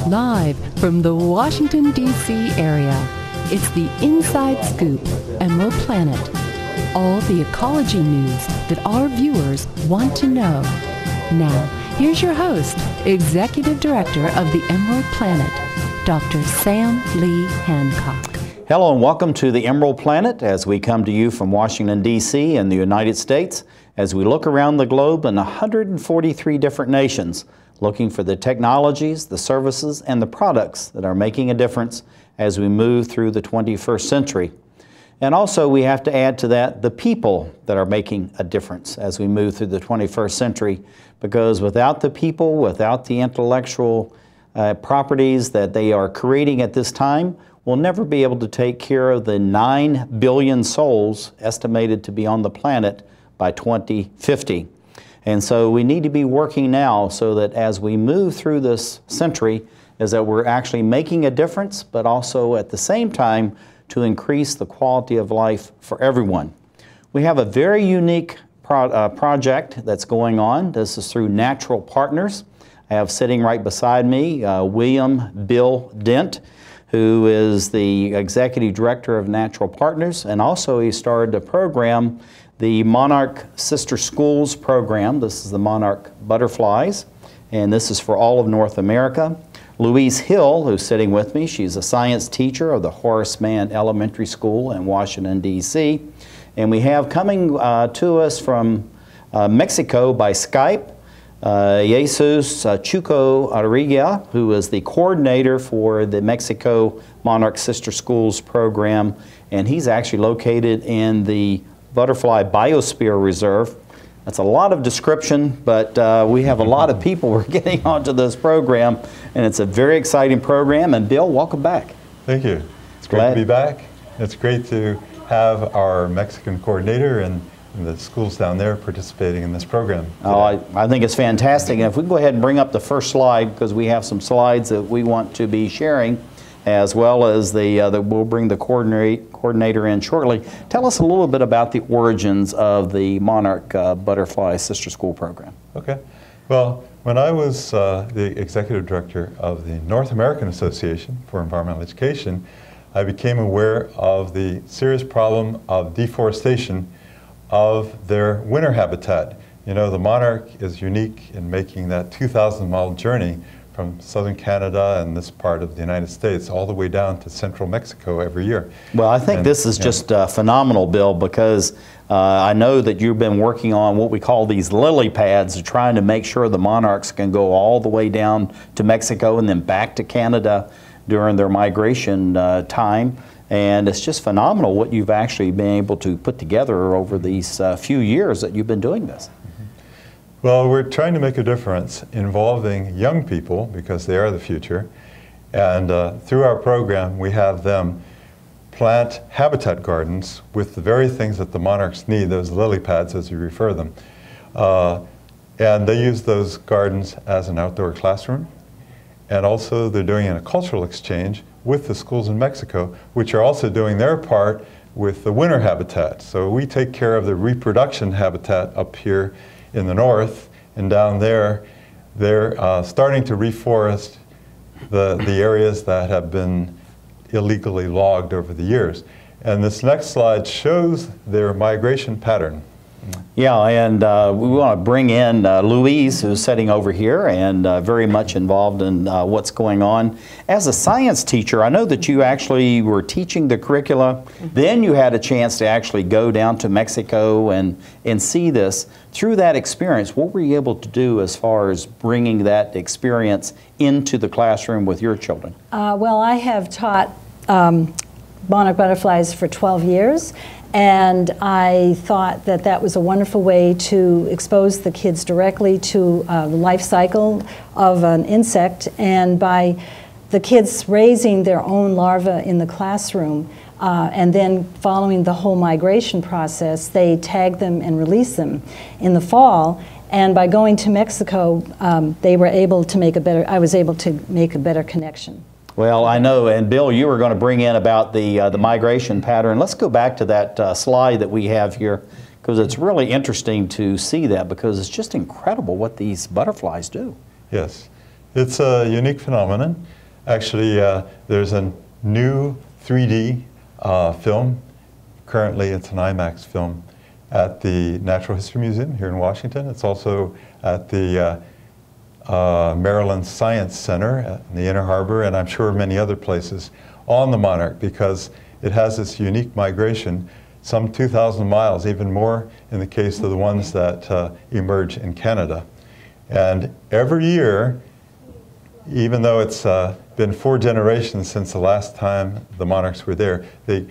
Live from the Washington, D.C. area, it's the Inside Scoop, Emerald Planet. All the ecology news that our viewers want to know. Now, here's your host, Executive Director of the Emerald Planet, Dr. Sam Lee Hancock. Hello and welcome to the Emerald Planet as we come to you from Washington, D.C. in the United States as we look around the globe in 143 different nations, looking for the technologies, the services, and the products that are making a difference as we move through the 21st century. And also we have to add to that the people that are making a difference as we move through the 21st century, because without the people, without the intellectual properties that they are creating at this time, we'll never be able to take care of the 9 billion souls estimated to be on the planet by 2050. And so we need to be working now so that as we move through this century, is that we're actually making a difference, but also at the same time to increase the quality of life for everyone. We have a very unique project that's going on. This is through Natural Partners. I have sitting right beside me William Bill Dent, who is the Executive Director of Natural Partners, and also he started a program, the Monarch Sister Schools program. This is the Monarch Butterflies, and this is for all of North America. Louise Hill, who's sitting with me, she's a science teacher of the Horace Mann Elementary School in Washington, D.C. And we have coming to us from Mexico by Skype, Jesus Chuco Arriga, who is the coordinator for the Mexico Monarch Sister Schools program, and he's actually located in the Butterfly Biosphere Reserve. That's a lot of description, but we have a lot of people we're getting onto this program, and it's a very exciting program. And Bill, welcome back. Thank you. It's great to be back. It's great to have our Mexican coordinator and the schools down there participating in this program today. Oh, I think it's fantastic. And if we can go ahead and bring up the first slide, because we have some slides that we want to be sharing, as well as we'll bring the coordinator in shortly. Tell us a little bit about the origins of the Monarch Butterfly Sister School program. Okay. Well, when I was the Executive Director of the North American Association for Environmental Education, I became aware of the serious problem of deforestation of their winter habitat. You know, the monarch is unique in making that 2,000-mile journey from southern Canada and this part of the United States all the way down to central Mexico every year. Well, I think this is just phenomenal, Bill, because I know that you've been working on what we call these lily pads, trying to make sure the monarchs can go all the way down to Mexico and then back to Canada during their migration time. And it's just phenomenal what you've actually been able to put together over these few years that you've been doing this. Well, we're trying to make a difference involving young people because they are the future. And through our program, we have them plant habitat gardens with the very things that the monarchs need, those lily pads as you refer them. And they use those gardens as an outdoor classroom. And also they're doing a cultural exchange with the schools in Mexico, which are also doing their part with the winter habitat. So we take care of the reproduction habitat up here in the north, and down there, they're starting to reforest the areas that have been illegally logged over the years. And this next slide shows their migration pattern. Yeah, and we want to bring in Louise, who's sitting over here and very much involved in what's going on. As a science teacher, I know that you actually were teaching the curricula. Then you had a chance to actually go down to Mexico and see this. Through that experience, what were you able to do as far as bringing that experience into the classroom with your children? Well, I have taught monarch butterflies for 12 years. And I thought that that was a wonderful way to expose the kids directly to the life cycle of an insect. And by the kids raising their own larvae in the classroom and then following the whole migration process, they tag them and release them in the fall. And by going to Mexico, they were able to make I was able to make a better connection. Well, I know, and Bill, you were going to bring in about the migration pattern. Let's go back to that slide that we have here, because it's really interesting to see that, because it's just incredible what these butterflies do. Yes. It's a unique phenomenon. Actually, there's a new 3D film. Currently, it's an IMAX film at the Natural History Museum here in Washington. It's also at the Maryland Science Center in the Inner Harbor, and I'm sure many other places on the monarch, because it has this unique migration, some 2,000 miles, even more in the case of the ones that emerge in Canada. And every year, even though it's been 4 generations since the last time the monarchs were there, they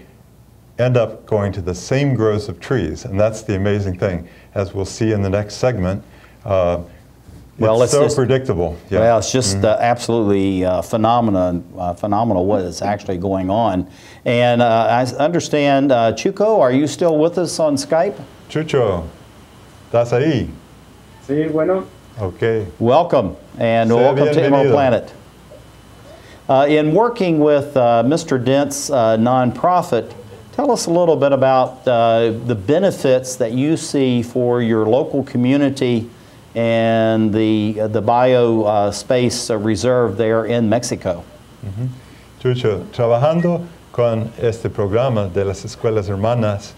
end up going to the same groves of trees. And that's the amazing thing. As we'll see in the next segment, it's so predictable. Yeah. Well, it's just absolutely phenomenal what is actually going on. And I understand, Chuco, are you still with us on Skype? Chucho, ¿estás ahí? Sí, bueno. Okay. Welcome, and welcome to Emerald Planet. In working with Mr. Dent's nonprofit, tell us a little bit about the benefits that you see for your local community and the biospace reserve there in Mexico. Chucho, trabajando con este programa de las escuelas hermanas,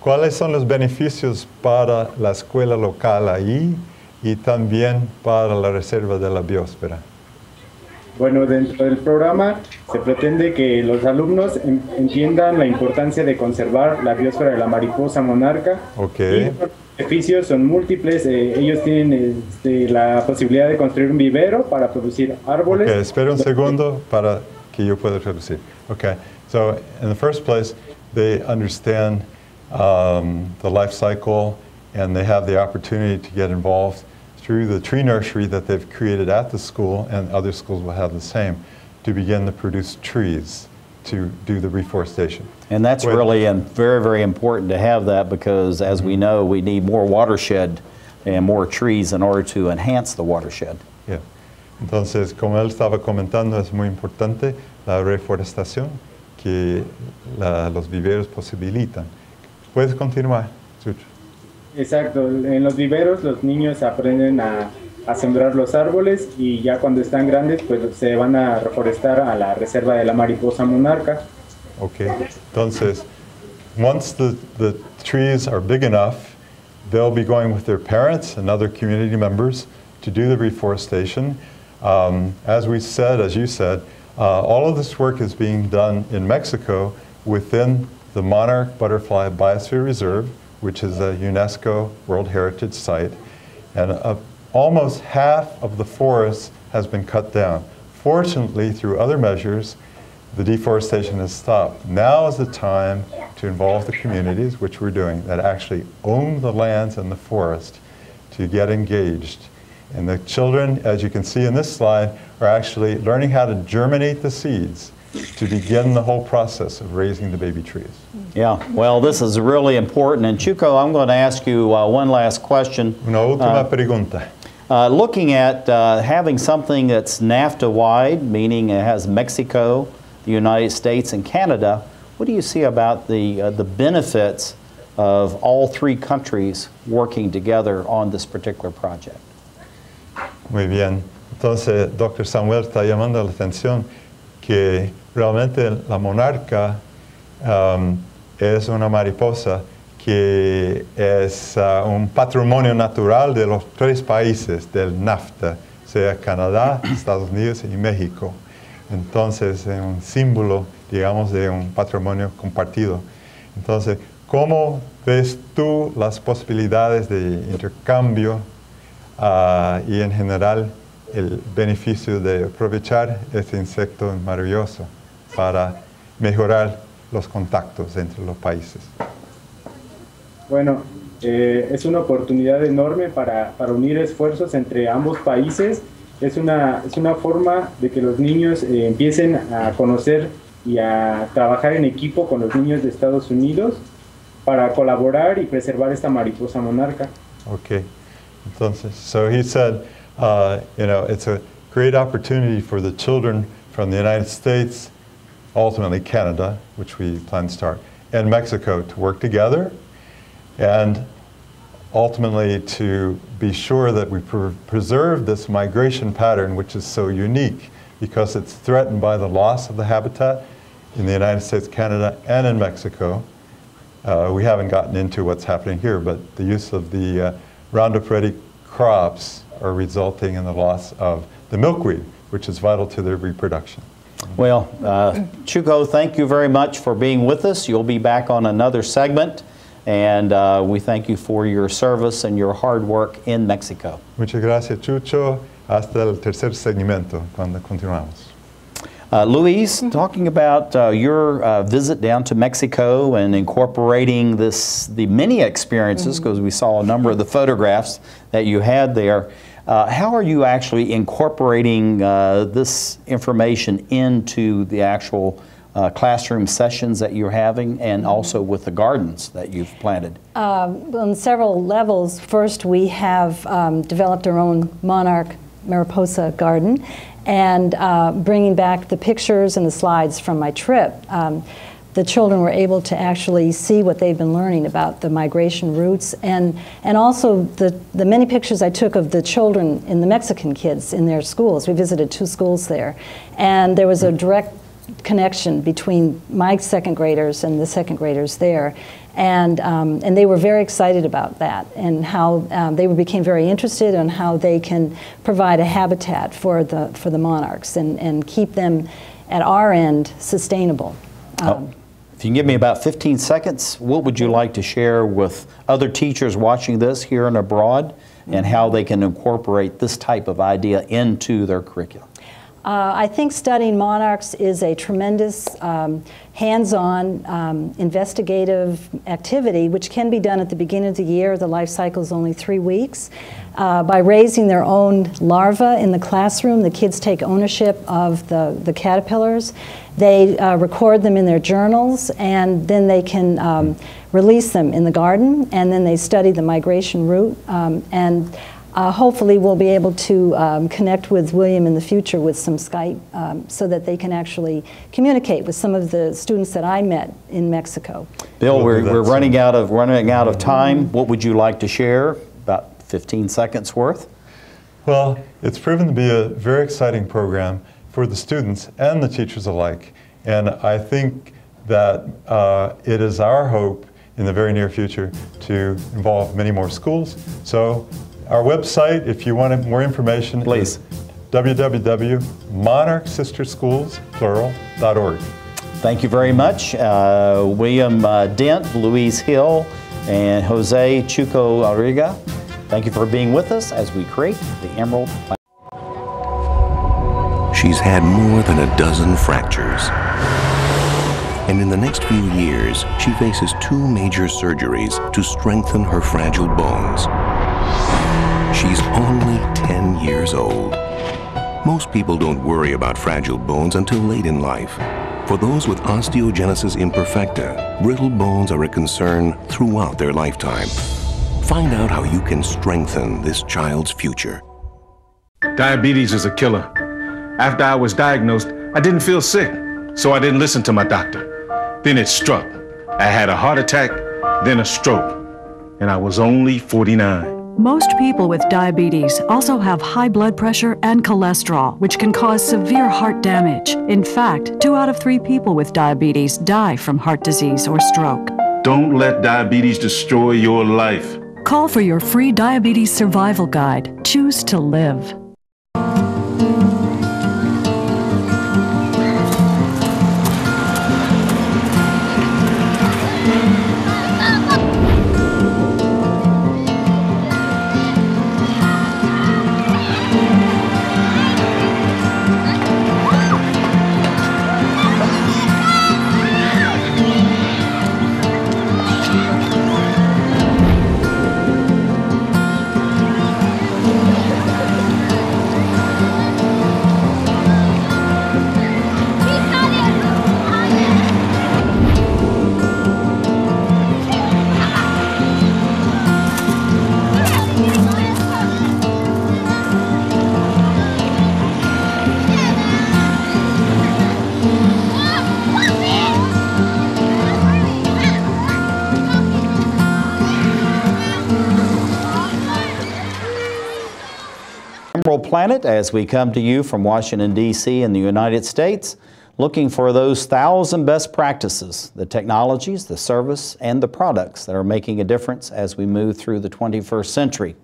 ¿cuáles son los beneficios para la escuela local ahí y también para la reserva de la biosfera? Bueno, dentro del programa se pretende que los alumnos entiendan la importancia de conservar la biosfera de la mariposa monarca. Okay. Y los beneficios son múltiples. Ellos tienen la posibilidad de construir un vivero para producir árboles. Okay, espera un segundo para que yo pueda traducir. Okay, so in the first place, they understand the life cycle, and they have the opportunity to get involved through the tree nursery that they've created at the school, and other schools will have the same, to begin to produce trees to do the reforestation. And that's really very, very important to have that, because as we know, we need more watershed and more trees in order to enhance the watershed. Yeah. Entonces, como él estaba comentando, es muy importante la reforestación que los viveros posibilitan. ¿Puedes continuar, Chucho? Exacto, en los viveros los niños aprenden a sembrar los árboles, y ya cuando están grandes pues se van a reforestar a la reserva de la mariposa monarca. Okay, entonces, once the trees are big enough, they'll be going with their parents and other community members to do the reforestation. As we said, as you said, all of this work is being done in Mexico within the Monarch Butterfly Biosphere Reserve, which is a UNESCO World Heritage Site, and almost half of the forest has been cut down. Fortunately, through other measures, the deforestation has stopped. Now is the time to involve the communities, which we're doing, that actually own the lands and the forest, to get engaged. And the children, as you can see in this slide, are actually learning how to germinate the seeds to begin the whole process of raising the baby trees. Yeah, well, this is really important. And Chuco, I'm going to ask you one last question. Una última pregunta. Looking at having something that's NAFTA-wide, meaning it has Mexico, the United States, and Canada, what do you see about the benefits of all 3 countries working together on this particular project? Muy bien. Entonces, Dr. Samuel está llamando la atención que realmente la monarca es una mariposa que es un patrimonio natural de los 3 países del NAFTA, sea Canadá, Estados Unidos y México. Entonces, es un símbolo, digamos, de un patrimonio compartido. Entonces, ¿cómo ves tú las posibilidades de intercambio y en general el beneficio de aprovechar este insecto maravilloso para mejorar los contactos entre los países? Bueno, es una oportunidad enorme para unir esfuerzos entre ambos países. Es una forma de que los niños empiecen a conocer y a trabajar en equipo con los niños de Estados Unidos para colaborar y preservar esta mariposa monarca. Okay, entonces, so he said, you know, it's a great opportunity for the children from the United States, ultimately Canada, which we plan to start, and Mexico to work together. And ultimately to be sure that we preserve this migration pattern, which is so unique because it's threatened by the loss of the habitat in the United States, Canada, and in Mexico. We haven't gotten into what's happening here, but the use of the Roundup Ready crops are resulting in the loss of the milkweed, which is vital to their reproduction. Well, Chuko, thank you very much for being with us. You'll be back on another segment, and we thank you for your service and your hard work in Mexico. Muchas gracias, Chucho. Hasta el tercer segmento, cuando continuamos. Luis, talking about your visit down to Mexico and incorporating the many experiences, because we saw a number of the photographs that you had there. How are you actually incorporating this information into the actual classroom sessions that you're having, and also with the gardens that you've planted? On several levels. First, we have developed our own monarch Mariposa garden, and bringing back the pictures and the slides from my trip. The children were able to actually see what they've been learning about the migration routes, and also the many pictures I took of the children and the Mexican kids in their schools. We visited 2 schools there, and there was a direct connection between my second graders and the second graders there, and they were very excited about that, and how they became very interested in how they can provide a habitat for the monarchs and keep them at our end sustainable. If you can give me about 15 seconds, what would you like to share with other teachers watching this here and abroad, and how they can incorporate this type of idea into their curriculum? I think studying monarchs is a tremendous hands-on investigative activity, which can be done at the beginning of the year. The life cycle is only 3 weeks. By raising their own larvae in the classroom, the kids take ownership of the caterpillars. They record them in their journals, and then they can release them in the garden, and then they study the migration route. Hopefully we'll be able to connect with William in the future with some Skype so that they can actually communicate with some of the students that I met in Mexico. Bill, we're running out of time. What would you like to share? About 15 seconds worth. Well, it's proven to be a very exciting program for the students and the teachers alike. And I think that it is our hope in the very near future to involve many more schools. So our website, if you want more information, please, is www.monarchsisterschools.org. Thank you very much. William Dent, Louise Hill, and Jose Chuko Arriga, thank you for being with us as we create the Emerald Planet. She's had more than a dozen fractures. And in the next few years, she faces 2 major surgeries to strengthen her fragile bones. She's only 10 years old. Most people don't worry about fragile bones until late in life. For those with osteogenesis imperfecta, brittle bones are a concern throughout their lifetime. Find out how you can strengthen this child's future. Diabetes is a killer. After I was diagnosed, I didn't feel sick, so I didn't listen to my doctor. Then it struck. I had a heart attack, then a stroke, and I was only 49. Most people with diabetes also have high blood pressure and cholesterol, which can cause severe heart damage. In fact, 2 out of 3 people with diabetes die from heart disease or stroke. Don't let diabetes destroy your life. Call for your free diabetes survival guide. Choose to live. Planet as we come to you from Washington, D.C. in the United States, looking for those 1,000 best practices, the technologies, the service, and the products that are making a difference as we move through the 21st century.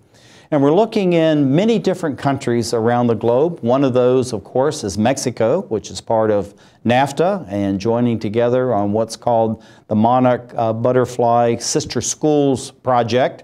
And we're looking in many different countries around the globe. One of those, of course, is Mexico, which is part of NAFTA and joining together on what's called the Monarch Butterfly Sister Schools Project.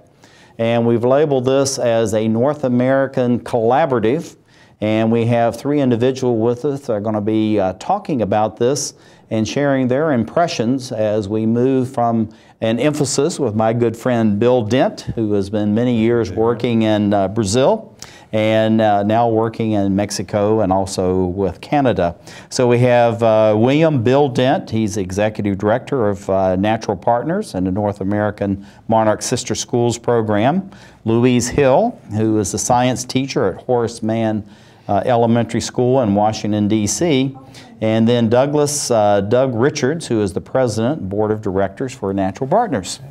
And we've labeled this as a North American collaborative. And we have 3 individuals with us that are going to be talking about this and sharing their impressions as we move from an emphasis with my good friend Bill Dent, who has been many years working in Brazil and now working in Mexico and also with Canada. So we have Bill Dent. He's Executive Director of Natural Partners and the North American Monarch Sister Schools Program. Louise Hill, who is a science teacher at Horace Mann Elementary School in Washington, D.C. And then Doug Richards, who is the President and Board of Directors for Natural Partners.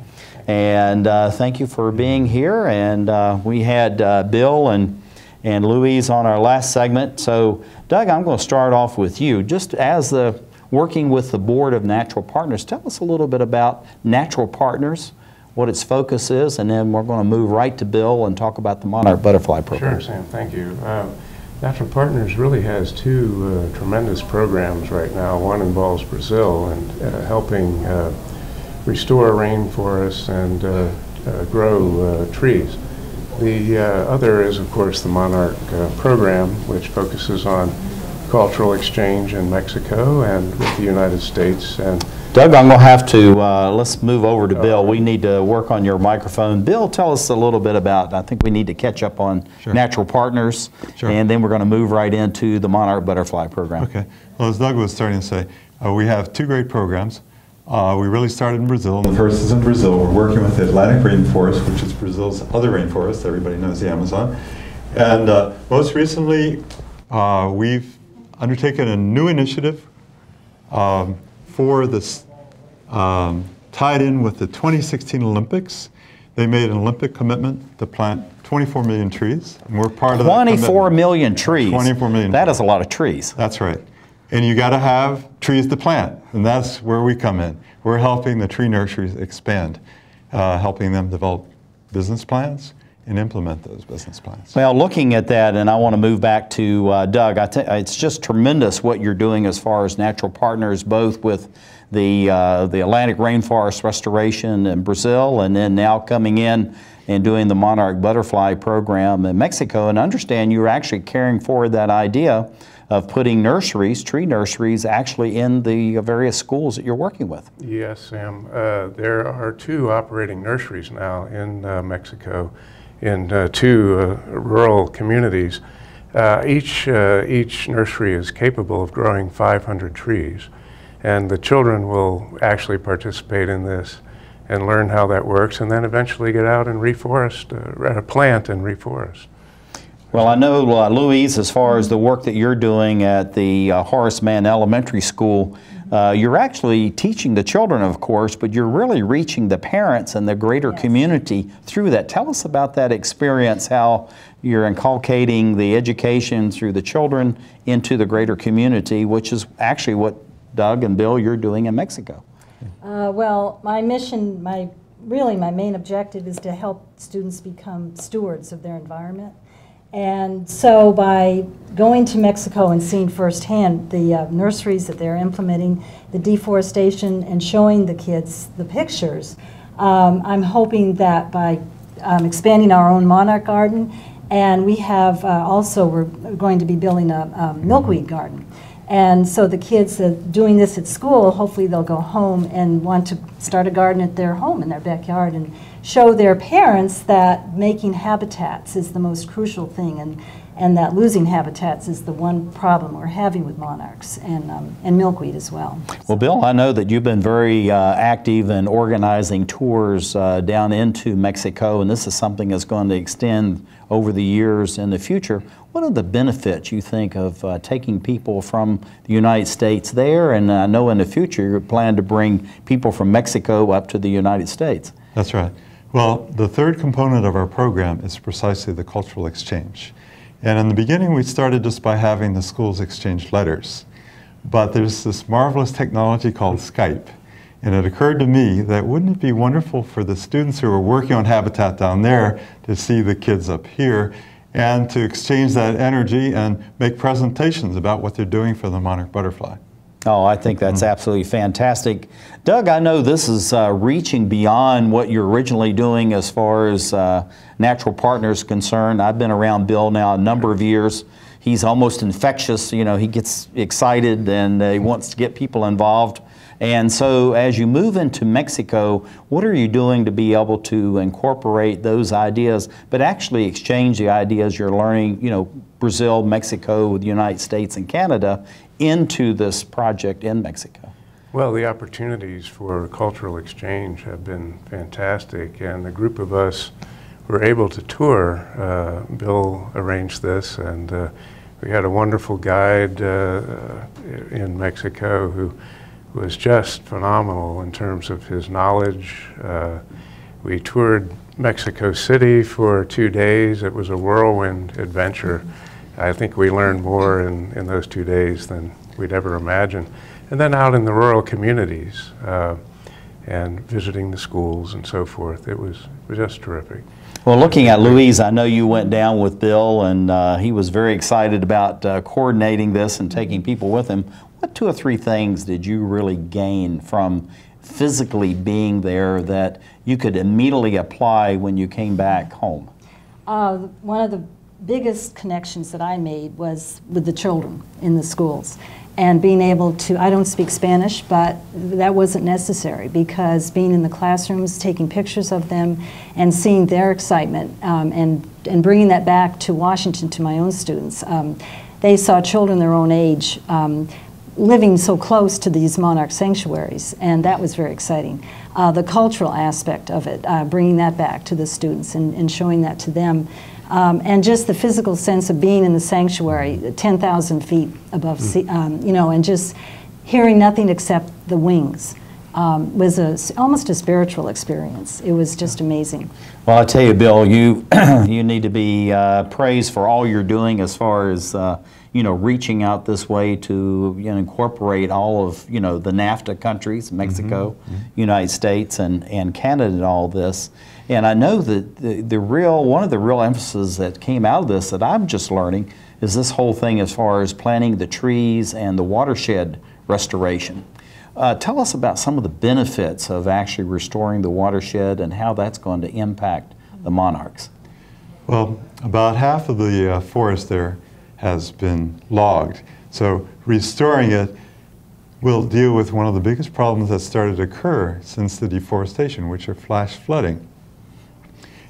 And thank you for being here. And we had Bill and Louise on our last segment. So Doug, I'm going to start off with you. Just as working with the Board of Natural Partners, tell us a little bit about Natural Partners, what its focus is, and then we're going to move right to Bill and talk about the Monarch Butterfly Program. Sure, Sam, thank you. Natural Partners really has 2 tremendous programs right now. One involves Brazil and helping restore rainforests and grow trees. The other is, of course, the Monarch program, which focuses on cultural exchange in Mexico and with the United States. And Doug, I'm going to have to, let's move over to Bill. We need to work on your microphone. Bill, tell us a little bit about, I think we need to catch up on Natural Partners, and then we're going to move right into the Monarch Butterfly Program. Okay. Well, as Doug was starting to say, we have 2 great programs. We really started in Brazil. The first is in Brazil. We're working with the Atlantic rainforest, which is Brazil's other rainforest. Everybody knows the Amazon. And most recently, we've undertaken a new initiative for this, tied in with the 2016 Olympics. They made an Olympic commitment to plant 24 million trees, and we're part of that 24 million trees. 24 million. That is a lot of trees. That's right. And you got to have trees to plant, and that's where we come in. We're helping the tree nurseries expand, helping them develop business plans and implement those business plans. Well, looking at that, and I want to move back to Doug, it's just tremendous what you're doing as far as Natural Partners, both with the Atlantic rainforest restoration in Brazil, and then now coming in and doing the Monarch Butterfly Program in Mexico. And understand you're actually carrying forward that idea of putting nurseries, tree nurseries, actually in the various schools that you're working with. yes, Sam, there are 2 operating nurseries now in Mexico, in 2 rural communities. Each nursery is capable of growing 500 trees, and the children will actually participate in this and learn how that works, and then eventually get out and reforest, plant and reforest. Well, I know, Louise, as far as the work that you're doing at the Horace Mann Elementary School, you're actually teaching the children, of course, but you're really reaching the parents and the greater community through that. Tell us about that experience, how you're inculcating the education through the children into the greater community, which is actually what Doug and Bill, you're doing in Mexico. Well, my mission, really my main objective is to help students become stewards of their environment. And so by going to Mexico and seeing firsthand the nurseries that they're implementing, the deforestation, and showing the kids the pictures, I'm hoping that by expanding our own monarch garden, and we have also, we're going to be building a milkweed garden. And so the kids doing this at school, hopefully they'll go home and want to start a garden at their home in their backyard and show their parents that making habitats is the most crucial thing, and that losing habitats is the one problem we're having with monarchs and milkweed as well. Well, Bill, I know that you've been very active in organizing tours down into Mexico, and this is something that's going to extend over the years in the future. What are the benefits you think of taking people from the United States there? And I know in the future you plan to bring people from Mexico up to the United States. That's right. Well, the third component of our program is precisely the cultural exchange. And in the beginning, we started just by having the schools exchange letters. But there's this marvelous technology called Skype. And it occurred to me that wouldn't it be wonderful for the students who are working on habitat down there to see the kids up here and to exchange that energy and make presentations about what they're doing for the monarch butterfly. Oh, I think that's absolutely fantastic. Doug, I know this is reaching beyond what you're originally doing as far as Natural Partners concerned. I've been around Bill now a number of years. He's almost infectious, you know, he gets excited and he wants to get people involved. And so as you move into Mexico, what are you doing to be able to incorporate those ideas, but actually exchange the ideas you're learning, you know, Brazil, Mexico, the United States, and Canada, into this project in Mexico? Well, the opportunities for cultural exchange have been fantastic, and the group of us were able to tour. Bill arranged this, and we had a wonderful guide in Mexico who was just phenomenal in terms of his knowledge. We toured Mexico City for 2 days. It was a whirlwind adventure. I think we learned more in those 2 days than we'd ever imagined. And then out in the rural communities and visiting the schools and so forth, it was just terrific. Well, looking at Louise, I know you went down with Bill, and he was very excited about coordinating this and taking people with him. What 2 or 3 things did you really gain from physically being there that you could immediately apply when you came back home? One of the biggest connections that I made was with the children in the schools. And being able to, I don't speak Spanish, but that wasn't necessary, because being in the classrooms, taking pictures of them, and seeing their excitement, and bringing that back to Washington to my own students. They saw children their own age living so close to these monarch sanctuaries, and that was very exciting. The cultural aspect of it, bringing that back to the students and showing that to them. And just the physical sense of being in the sanctuary, 10,000 feet above sea, you know, and just hearing nothing except the wings was almost a spiritual experience. It was just amazing. Well, I tell you, Bill, you you need to be praised for all you're doing as far as you know, reaching out this way to, you know, incorporate all of, you know, the NAFTA countries, Mexico, United States, and Canada in all this. And I know that one of the real emphasis that came out of this that I'm just learning is this whole thing as far as planting the trees and the watershed restoration. Tell us about some of the benefits of actually restoring the watershed and how that's going to impact the monarchs. Well, about half of the forest there has been logged. So restoring it will deal with one of the biggest problems that started to occur since the deforestation, which are flash flooding.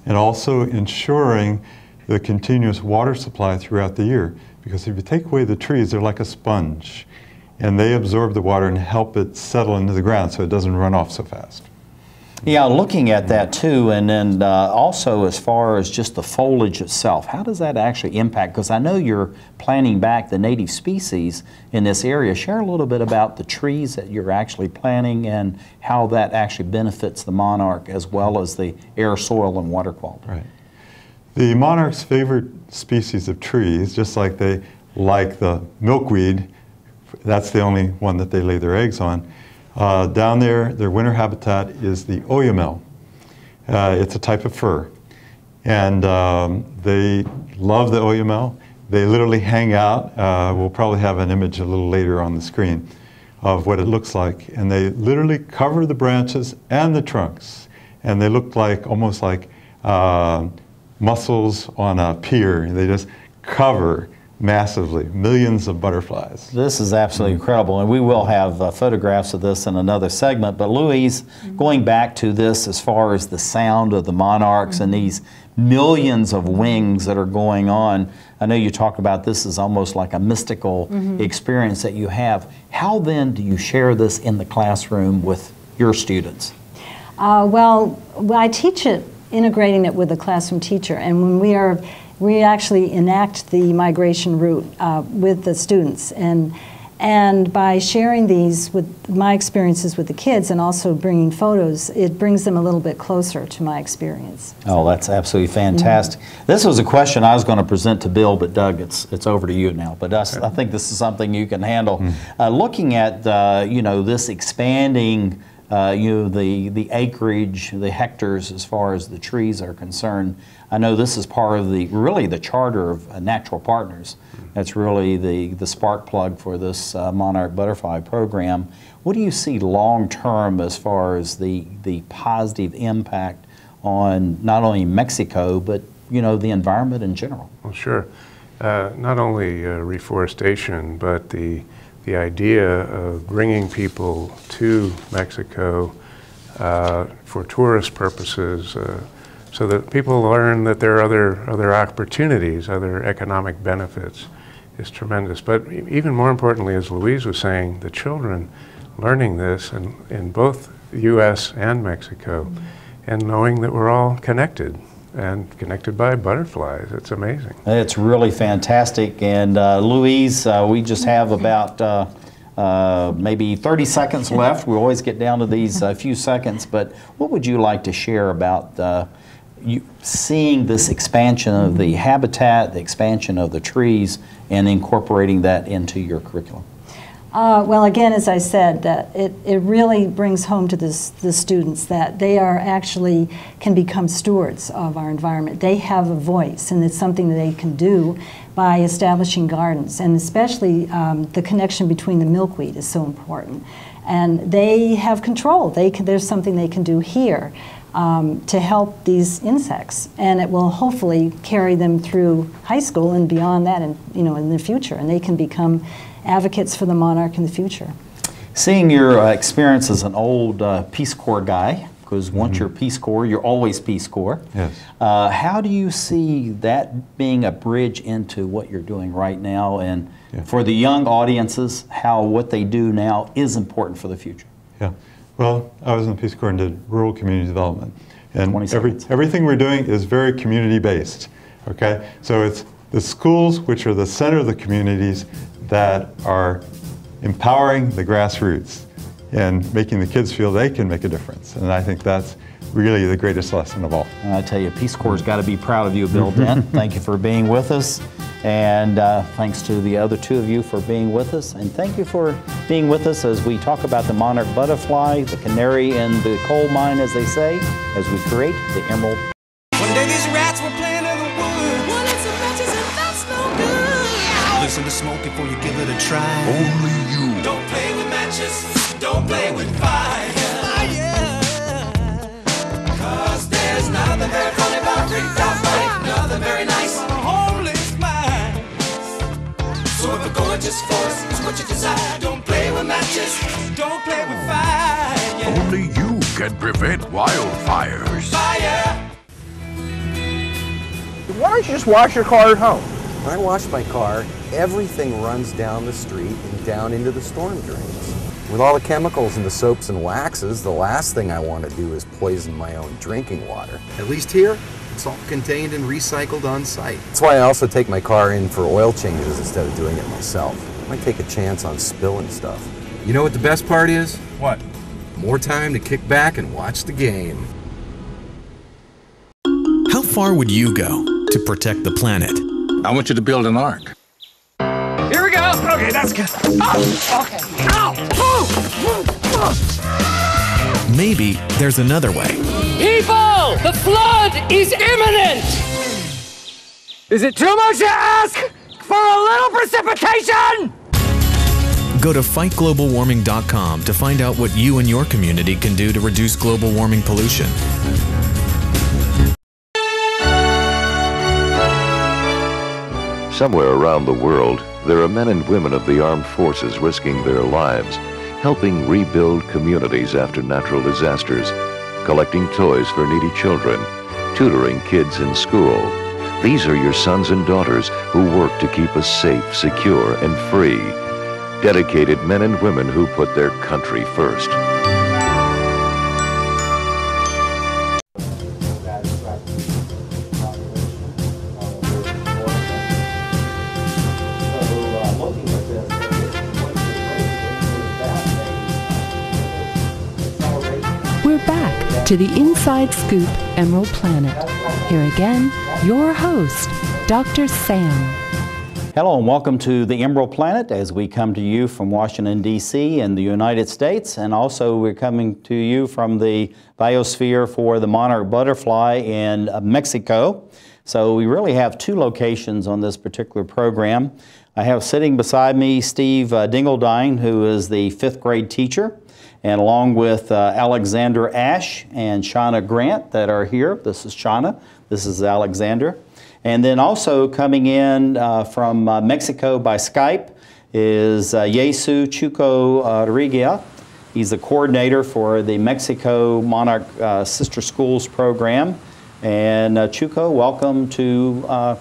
And also ensuring the continuous water supply throughout the year. Because if you take away the trees, they're like a sponge. And they absorb the water and help it settle into the ground so it doesn't run off so fast. Yeah, looking at that too, and then also as far as just the foliage itself, how does that actually impact? Because I know you're planting back the native species in this area. Share a little bit about the trees that you're actually planting and how that actually benefits the monarch as well as the air, soil, and water quality. Right. The monarch's favorite species of trees, just like they like the milkweed, that's the only one that they lay their eggs on. Down there, their winter habitat is the oyamel. It's a type of fir. And they love the oyamel. They literally hang out. We'll probably have an image a little later on the screen of what it looks like. And they literally cover the branches and the trunks. And they look like, almost like mussels on a pier. They just cover massively, millions of butterflies. This is absolutely incredible, and we will have photographs of this in another segment. But Louise, going back to this as far as the sound of the monarchs and these millions of wings that are going on, I know you talk about this as almost like a mystical experience that you have. How then do you share this in the classroom with your students? Well, I teach it, integrating it with the classroom teacher, and when we actually enact the migration route with the students, and And by sharing these with my experiences with the kids and also bringing photos, it brings them a little bit closer to my experience. Oh, that's absolutely fantastic. This was a question I was going to present to Bill, but Doug, it's over to you now. But I think this is something you can handle. Looking at you know, this expanding you know, the acreage, the hectares as far as the trees are concerned, I know this is part of really the charter of Natural Partners. That's really the spark plug for this monarch butterfly program. What do you see long term as far as the positive impact on not only Mexico, but you know, the environment in general? Well, sure. Not only reforestation, but the idea of bringing people to Mexico for tourist purposes, so that people learn that there are other opportunities, other economic benefits, is tremendous. But even more importantly, as Louise was saying, the children learning this in both the U.S. and Mexico, and knowing that we're all connected, and connected by butterflies. It's amazing. It's really fantastic. And Louise, we just have about maybe 30 seconds left. We always get down to these few seconds, but what would you like to share about you seeing this expansion of the habitat, the expansion of the trees, and incorporating that into your curriculum? Well, again, as I said, it really brings home to the students that they are actually can become stewards of our environment. They have a voice, and it's something that they can do by establishing gardens, and especially the connection between the milkweed is so important. And they have control. There's something they can do here to help these insects, and it will hopefully carry them through high school and beyond that, and you know, in the future, and they can become advocates for the monarch in the future. Seeing your experience as an old Peace Corps guy, because once you're Peace Corps, you're always Peace Corps. Yes. How do you see that being a bridge into what you're doing right now, and for the young audiences, how what they do now is important for the future? Yeah. Well, I was in the Peace Corps and did rural community development. And 20 seconds. everything we're doing is very community-based, okay? So it's the schools, which are the center of the communities, that are empowering the grassroots and making the kids feel they can make a difference. And I think that's really the greatest lesson of all. And I tell you, Peace Corps' got to be proud of you, Bill Dent. Thank you for being with us. And thanks to the other two of you for being with us. And thank you for being with us as we talk about the monarch butterfly, the canary in the coal mine, as they say, as we create the emerald. One day these rats were playing in the woods. Well, it's some matches and that's no good. Listen to smoke before you give it a try. Only you. Don't play with matches. Don't play with fire. Cause there's nothing very funny about $3,000. Nothing very nice. Homeless mind. So if a gorgeous force is what you desire, don't play with matches. Don't play with fire. Only you can prevent wildfires. Fire. Why don't you just wash your car at home? When I wash my car, everything runs down the street and down into the storm drains. With all the chemicals in the soaps and waxes, the last thing I want to do is poison my own drinking water. At least here, it's all contained and recycled on site. That's why I also take my car in for oil changes instead of doing it myself. I might take a chance on spilling stuff. You know what the best part is? What? More time to kick back and watch the game. How far would you go to protect the planet? I want you to build an ark. Here we go. Okay, that's good. Oh, okay. Ow! Maybe there's another way. People! The flood is imminent! Is it too much to ask for a little precipitation? Go to fightglobalwarming.com to find out what you and your community can do to reduce global warming pollution. Somewhere around the world, there are men and women of the armed forces risking their lives, helping rebuild communities after natural disasters, collecting toys for needy children, tutoring kids in school. These are your sons and daughters who work to keep us safe, secure, and free. Dedicated men and women who put their country first. to the Inside Scoop Emerald Planet. Here again, your host, Dr. Sam. Hello and welcome to the Emerald Planet as we come to you from Washington, D.C. in the United States, and also we're coming to you from the biosphere for the monarch butterfly in Mexico. So we really have two locations on this particular program. I have sitting beside me Steve Dingledine, who is the 5th grade teacher, and along with Alexander Ash and Shauna Grant that are here. This is Shauna, this is Alexander. And then also coming in from Mexico by Skype is Yesu Chuco Rigia. He's the coordinator for the Mexico Monarch Sister Schools program. And Chuco, welcome to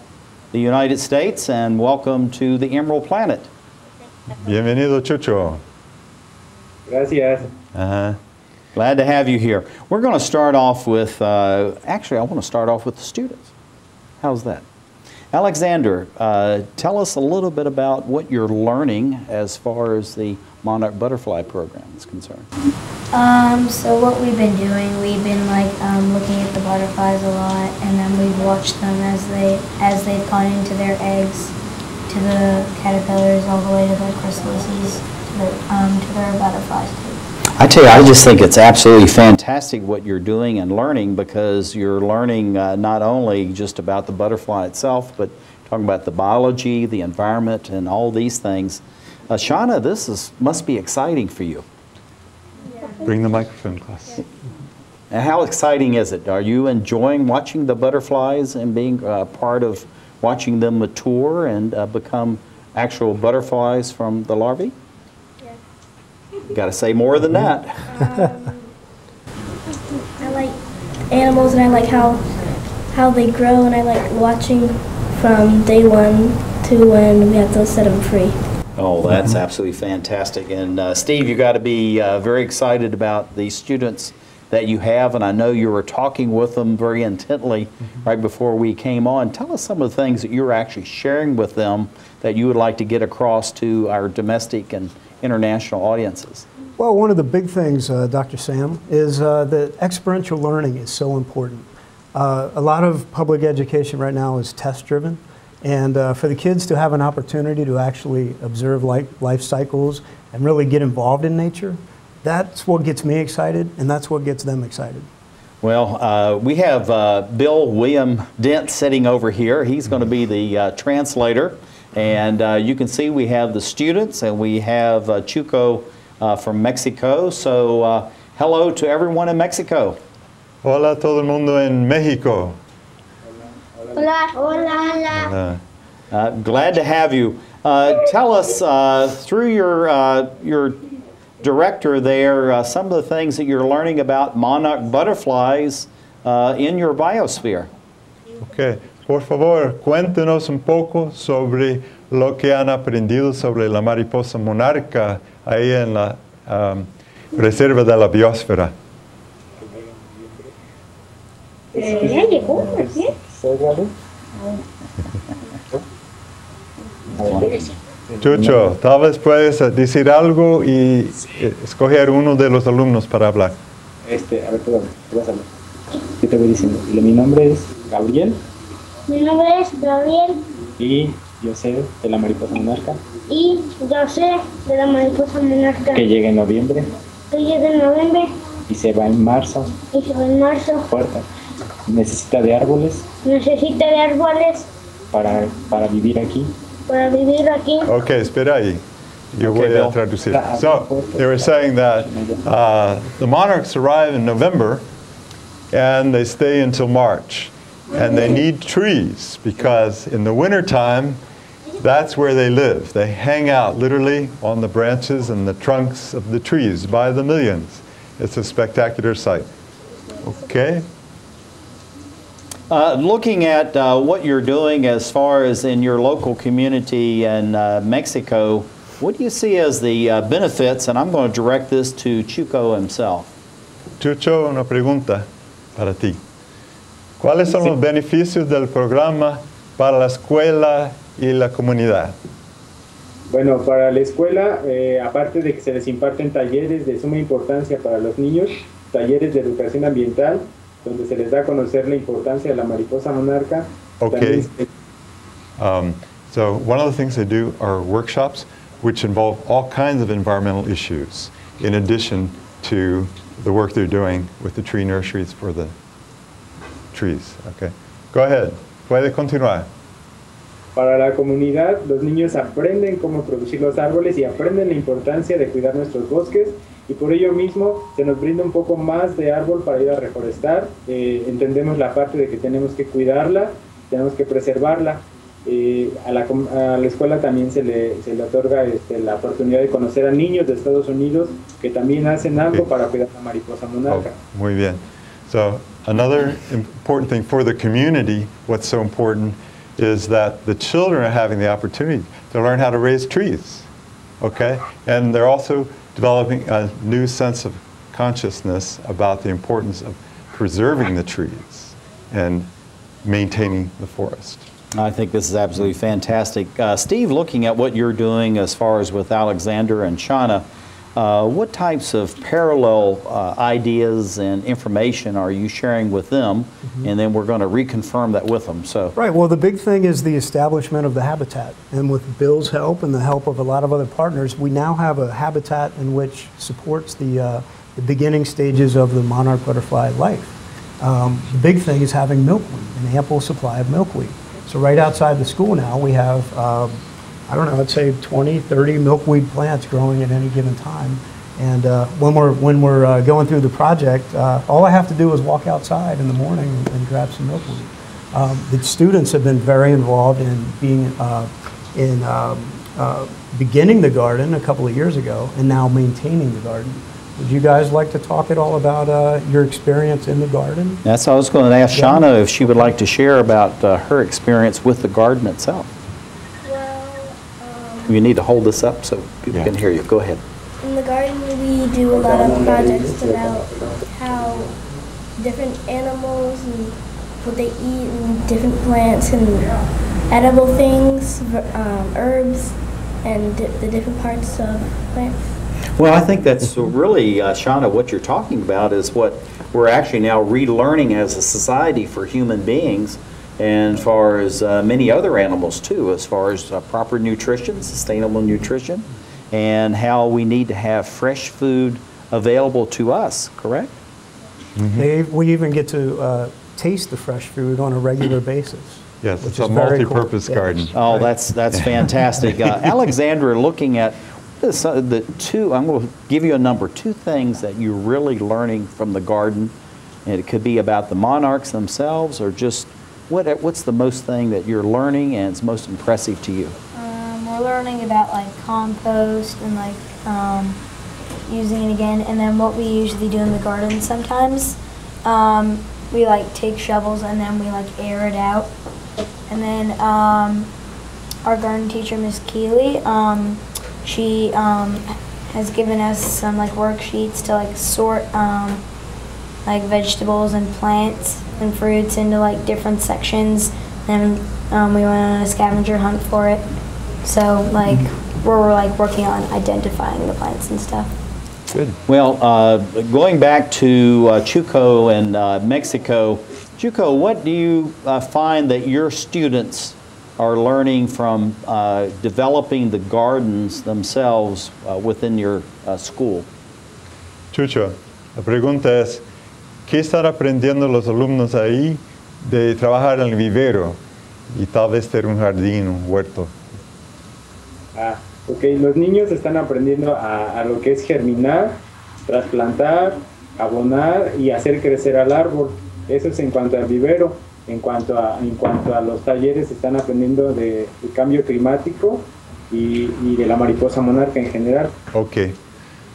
the United States and welcome to the Emerald Planet. Bienvenido, Chucho. Gracias. Glad to have you here. We're going to start off with, actually I want to start off with the students. How's that? Alexander, tell us a little bit about what you're learning as far as the monarch butterfly program is concerned. So what we've been doing, we've been looking at the butterflies a lot, and then we've watched them as they've gone into their eggs, to the caterpillars, all the way to the chrysalises, to their butterflies too. I tell you, I just think it's absolutely fantastic what you're doing and learning, because you're learning not only just about the butterfly itself, but talking about the biology, the environment, and all these things. Shauna, this must be exciting for you. Bring the microphone, class. And how exciting is it? Are you enjoying watching the butterflies and being part of watching them mature and become actual butterflies from the larvae? You got to say more than that. I like animals, and I like how they grow, and I like watching from day one to when we have to set them free. Oh, that's absolutely fantastic. And Steve, you got to be very excited about the students that you have, and I know you were talking with them very intently right before we came on. Tell us some of the things that you're actually sharing with them that you would like to get across to our domestic and international audiences. Well, one of the big things, Dr. Sam, is that experiential learning is so important. A lot of public education right now is test-driven, and for the kids to have an opportunity to actually observe life cycles and really get involved in nature, that's what gets me excited, and that's what gets them excited. Well, we have Bill William Dent sitting over here. He's going to be the translator. And you can see we have the students, and we have Chuco from Mexico. So hello to everyone in Mexico. Hola todo el mundo en México. Hola, hola, hola. Glad to have you. Tell us through your director there some of the things that you're learning about monarch butterflies in your biosphere. Okay. Por favor, cuéntenos un poco sobre lo que han aprendido sobre la mariposa monarca ahí en la reserva de la biosfera. Chucho, tal vez puedes decir algo y escoger uno de los alumnos para hablar. A ver, perdón, ¿qué vas a hablar? ¿Qué te voy diciendo? Mi nombre es Gabriel. Mi nombre es Gabriel. Y yo sé de la mariposa monarca. Y yo sé de la mariposa monarca. Que llega en noviembre. Que llega en noviembre. Y se va en marzo. Y se va en marzo. Fuerte. Necesita de árboles. Necesita de árboles. Para vivir aquí. Para vivir aquí. Okay, espera ahí. Yo voy a traducir. So, they were saying that the monarchs arrive in November and they stay until March. And they need trees because in the wintertime, that's where they live. They hang out literally on the branches and the trunks of the trees by the millions. It's a spectacular sight. Okay? Looking at what you're doing as far as in your local community in Mexico, what do you see as the benefits? And I'm going to direct this to Chuco himself. Chucho, una pregunta para ti. ¿Cuáles son los beneficios del programa para la escuela y la comunidad? Bueno, para la escuela, aparte de que se les imparten talleres de suma importancia para los niños, talleres de educación ambiental, donde se les da a conocer la importancia de la mariposa monarca. Okay. So one of the things they do are workshops which involve all kinds of environmental issues, in addition to the work they're doing with the tree nurseries for the trees. Okay. Go ahead. Puede continuar. Para la comunidad, los niños aprenden cómo producir los árboles y aprenden la importancia de cuidar nuestros bosques, y por ello mismo se nos brinda un poco más de árbol para ir a reforestar. Entendemos la parte de que tenemos que cuidarla, tenemos que preservarla. A la escuela también se le otorga la oportunidad de conocer a niños de Estados Unidos que también hacen algo para cuidar la mariposa monarca. Oh, muy bien. So another important thing for the community, what's so important is that the children are having the opportunity to learn how to raise trees, okay? And they're also developing a new sense of consciousness about the importance of preserving the trees and maintaining the forest. I think this is absolutely fantastic. Steve, looking at what you're doing as far as with Alexander and Shauna, what types of parallel ideas and information are you sharing with them? And then we're going to reconfirm that with them. So. Right, well the big thing is the establishment of the habitat. And with Bill's help and the help of a lot of other partners, we now have a habitat in which supports the beginning stages of the monarch butterfly life. The big thing is having milkweed, an ample supply of milkweed. So right outside the school now we have, I don't know, I'd say 20, 30 milkweed plants growing at any given time. And when we're going through the project, all I have to do is walk outside in the morning and grab some milkweed. The students have been very involved in beginning the garden a couple of years ago and now maintaining the garden. Would you guys like to talk at all about your experience in the garden? That's what I was going to ask Shauna if she would like to share about her experience with the garden itself. Well, you need to hold this up so people can hear you. Go ahead. In the garden, we do a lot of projects about how different animals and what they eat and different plants and edible things, herbs, and the different parts of plants. Well, I think that's really, Shauna, what you're talking about is what we're actually now relearning as a society for human beings and as far as many other animals too, as far as proper nutrition, sustainable nutrition, and how we need to have fresh food available to us, correct? We even get to taste the fresh food on a regular basis. Yes, it's a multi-purpose garden. Oh, that's fantastic. Alexandra, looking at the two, I'm going to give you a number, 2 things that you're really learning from the garden, and it could be about the monarchs themselves or just what's the most thing that you're learning and it's most impressive to you? We're learning about like compost and like using it again, and then what we usually do in the garden sometimes, we like take shovels and then we like air it out, and then our garden teacher, Miss Keeley, she has given us some like worksheets to like sort like vegetables and plants and fruits into like different sections, and we went on a scavenger hunt for it. So like we're like working on identifying the plants and stuff. Good. Well, going back to Chuco and Mexico, Chuco, what do you find that your students are learning from developing the gardens themselves within your school? Chucho, la pregunta es, ¿qué están aprendiendo los alumnos ahí de trabajar en el vivero y tal vez tener un jardín, un huerto? Ok, los niños están aprendiendo a lo que es germinar, trasplantar, abonar y hacer crecer al árbol. Eso es en cuanto al vivero. En cuanto a los talleres, están aprendiendo del cambio climático y de la mariposa monarca en general. Okay,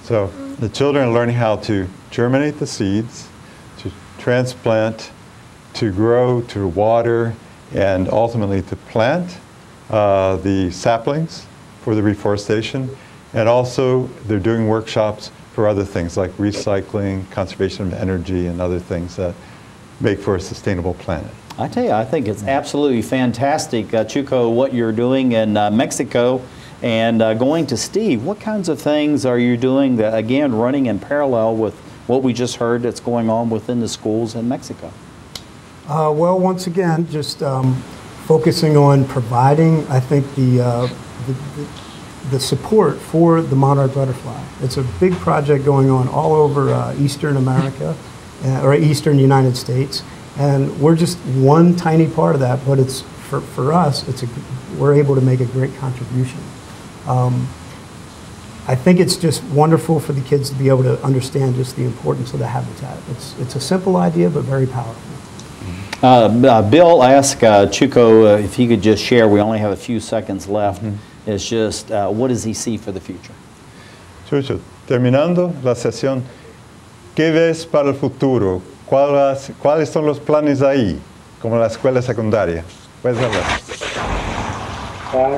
so the children are learning how to germinate the seeds, to transplant, to grow, to water, and ultimately to plant the saplings for the reforestation. And also they're doing workshops for other things like recycling, conservation of energy, and other things that make for a sustainable planet. I tell you, I think it's absolutely fantastic, Chuco, what you're doing in Mexico. And going to Steve, what kinds of things are you doing that, again, running in parallel with what we just heard that's going on within the schools in Mexico? Well, once again, just focusing on providing, I think, the support for the monarch butterfly. It's a big project going on all over Eastern America, or Eastern United States, and we're just one tiny part of that, but it's, for us, we're able to make a great contribution. I think it's just wonderful for the kids to be able to understand just the importance of the habitat. It's a simple idea, but very powerful. Bill asked Chuco if he could just share, we only have a few seconds left, it's just what does he see for the future? Chucho, terminando la sesión, ¿qué ves para el futuro? ¿Cuáles son los planes ahí, como la escuela secundaria? Puedes hablar.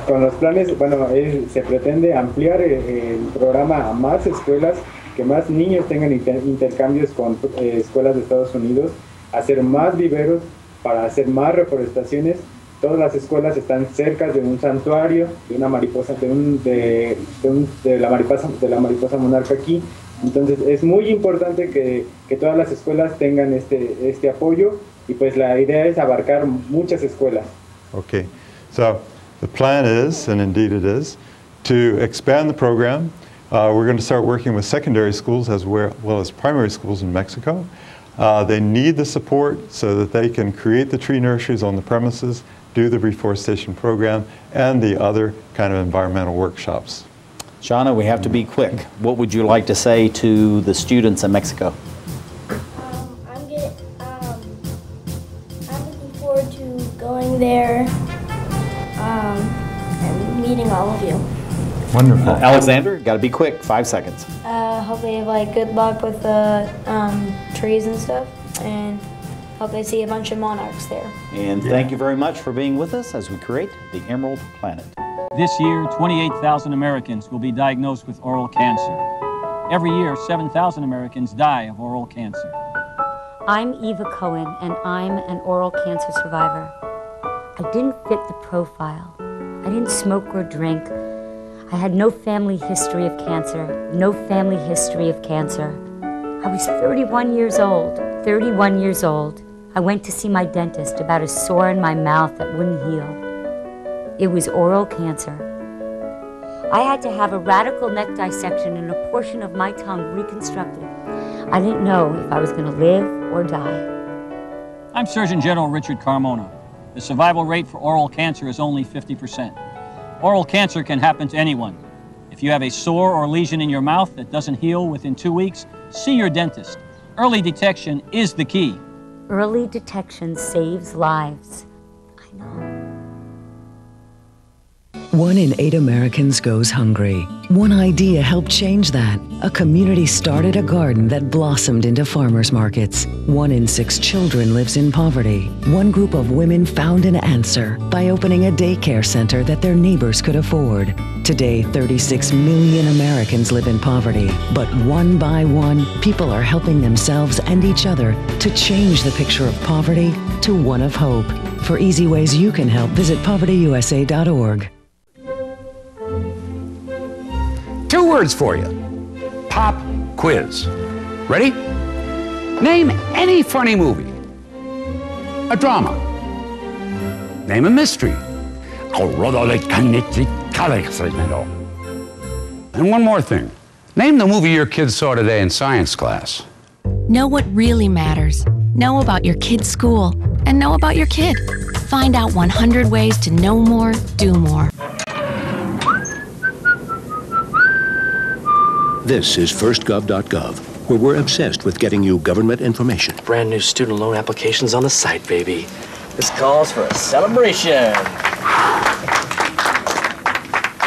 Con los planes, bueno, se pretende ampliar el programa a más escuelas, que más niños tengan intercambios con escuelas de Estados Unidos, hacer más viveros para hacer más reforestaciones. Todas las escuelas están cerca de un santuario, de una mariposa, de la mariposa monarca aquí. Entonces es muy importante que todas las escuelas tengan este apoyo, y pues la idea es abarcar muchas escuelas. Okay, so the plan is, and indeed it is, to expand the program. We're going to start working with secondary schools as well as primary schools in Mexico. They need the support so that they can create the tree nurseries on the premises, do the reforestation program, and the other kind of environmental workshops. Shauna, we have to be quick. What would you like to say to the students in Mexico? I'm looking forward to going there and meeting all of you. Wonderful. Alexander, got to be quick, 5 seconds. Hope they have like good luck with the trees and stuff, and hope they see a bunch of monarchs there. And thank you very much for being with us as we create the Emerald Planet. This year, 28,000 Americans will be diagnosed with oral cancer. Every year, 7,000 Americans die of oral cancer. I'm Eva Cohen, and I'm an oral cancer survivor. I didn't fit the profile. I didn't smoke or drink. I had no family history of cancer, no family history of cancer. I was 31 years old. 31 years old. I went to see my dentist about a sore in my mouth that wouldn't heal. It was oral cancer. I had to have a radical neck dissection and a portion of my tongue reconstructed. I didn't know if I was going to live or die. I'm Surgeon General Richard Carmona. The survival rate for oral cancer is only 50%. Oral cancer can happen to anyone. If you have a sore or lesion in your mouth that doesn't heal within 2 weeks, see your dentist. Early detection is the key. Early detection saves lives. 1 in 8 Americans goes hungry. One idea helped change that. A community started a garden that blossomed into farmers markets. 1 in 6 children lives in poverty. One group of women found an answer by opening a daycare center that their neighbors could afford. Today, 36 million Americans live in poverty, but one by one, people are helping themselves and each other to change the picture of poverty to one of hope. For easy ways you can help, visit povertyusa.org. 2 words for you. Pop quiz. Ready? Name any funny movie. A drama. Name a mystery. And one more thing. Name the movie your kids saw today in science class. Know what really matters. Know about your kid's school. And know about your kid. Find out 100 ways to know more, do more. This is firstgov.gov, where we're obsessed with getting you government information. Brand new student loan applications on the site, baby. This calls for a celebration.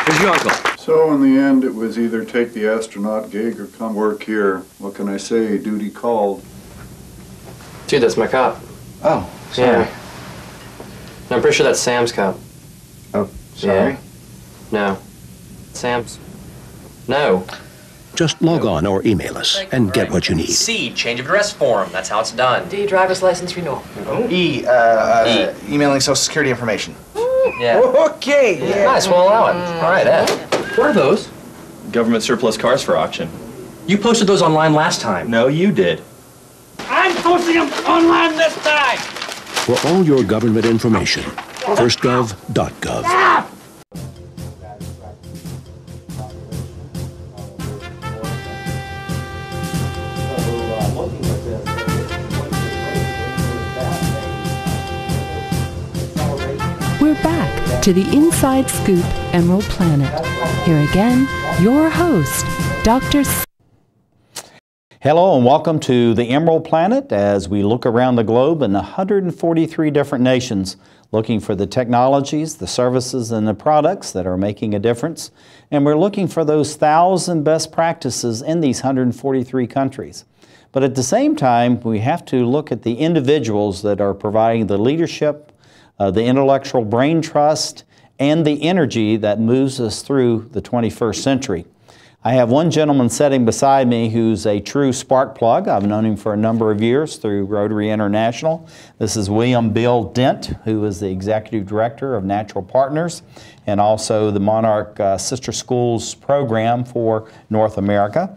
Where's your uncle? So in the end, it was either take the astronaut gig or come work here. What can I say? Duty called. Dude, that's my cop. Oh, sorry. Yeah. No, I'm pretty sure that's Sam's cop. Oh, sorry? Yeah. No. Sam's? No. Just log on or email us and get what you need. C, change of address form. That's how it's done. D, driver's license renewal. E, emailing Social Security information. Yeah. Okay, yeah. Nice, we'll allow it. All right, Ed. What are those? Government surplus cars for auction. You posted those online last time. No, you did. I'm posting them online this time! For all your government information, firstgov.gov. We're back to the Inside Scoop Emerald Planet. Here again, your host, Dr. Hello and welcome to the Emerald Planet as we look around the globe in 143 different nations looking for the technologies, the services, and the products that are making a difference. And we're looking for those 1,000 best practices in these 143 countries. But at the same time, we have to look at the individuals that are providing the leadership, the intellectual brain trust, and the energy that moves us through the 21st century. I have one gentleman sitting beside me who's a true spark plug. I've known him for a number of years through Rotary International. This is William Bill Dent, who is the Executive Director of Natural Partners and also the Monarch Sister Schools program for North America.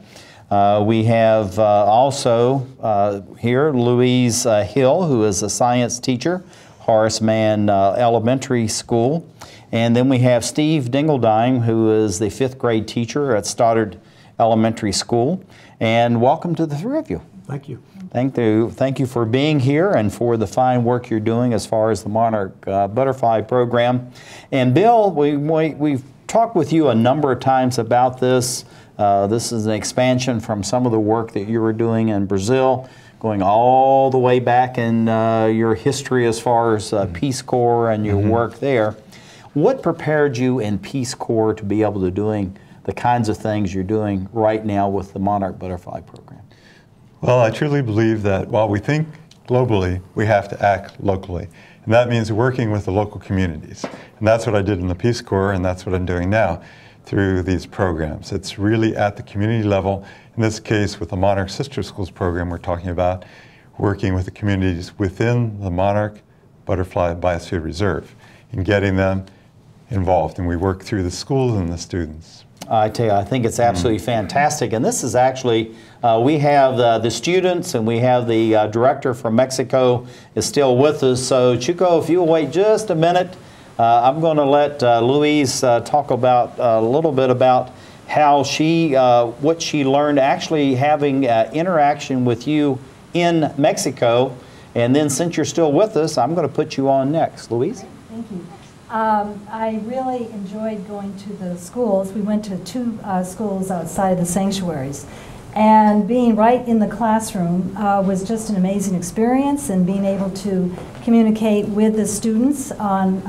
We have also here Louise Hill, who is a science teacher, Horace Mann Elementary School. And then we have Steve Dingeldine, who is the 5th grade teacher at Stoddard Elementary School. And welcome to the three of you. Thank you. Thank you for being here and for the fine work you're doing as far as the Monarch Butterfly Program. And Bill, we've talked with you a number of times about this. This is an expansion from some of the work that you were doing in Brazil, going all the way back in your history as far as Peace Corps and your work there. What prepared you in Peace Corps to be able to doing the kinds of things you're doing right now with the Monarch Butterfly Program? Well, I truly believe that while we think globally, we have to act locally. And that means working with the local communities. And that's what I did in the Peace Corps, and that's what I'm doing now through these programs. It's really at the community level. In this case, with the Monarch Sister Schools program, we're talking about working with the communities within the Monarch Butterfly Biosphere Reserve and getting them involved. And we work through the schools and the students. I tell you, I think it's absolutely fantastic. And this is actually, we have the students and we have the director from Mexico is still with us. So Chico, if you'll wait just a minute, I'm going to let Louise talk about a little bit about how she, what she learned actually having interaction with you in Mexico. And then since you're still with us, I'm going to put you on next. Louise? Thank you. I really enjoyed going to the schools. We went to 2 schools outside the sanctuaries. And being right in the classroom was just an amazing experience, and being able to communicate with the students on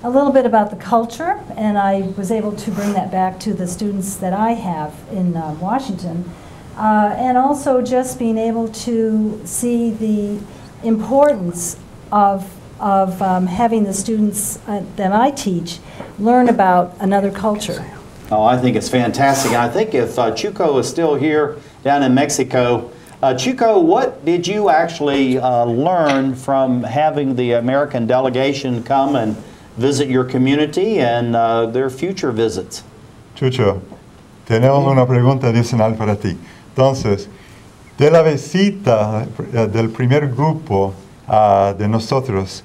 a little bit about the culture. And I was able to bring that back to the students that I have in Washington. And also just being able to see the importance of having the students that I teach learn about another culture. Oh, I think it's fantastic. And I think if Chuco is still here down in Mexico, Chuco, what did you actually learn from having the American delegation come and visit your community and their future visits? Chucho, tenemos una pregunta adicional para ti. Entonces, de la visita del primer grupo de nosotros,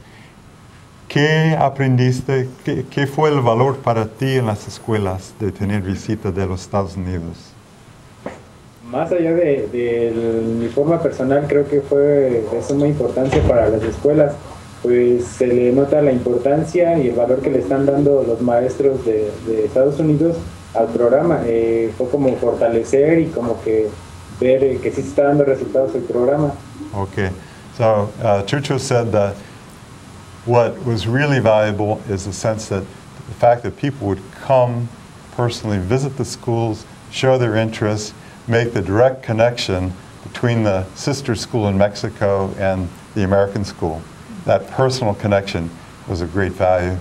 ¿qué aprendiste? ¿Qué fue el valor para ti en las escuelas de tener visitas de los Estados Unidos? Más allá de mi forma personal, creo que fue de suma importancia para las escuelas, pues se le nota la importancia y el valor que le están dando los maestros de Estados Unidos al programa. Fue como fortalecer y como que ver que sí se está dando resultados el programa. Okay, so Chucho said that what was really valuable is the sense that the fact that people would come personally, visit the schools, show their interest, make the direct connection between the sister school in Mexico and the American school. That personal connection was a great value.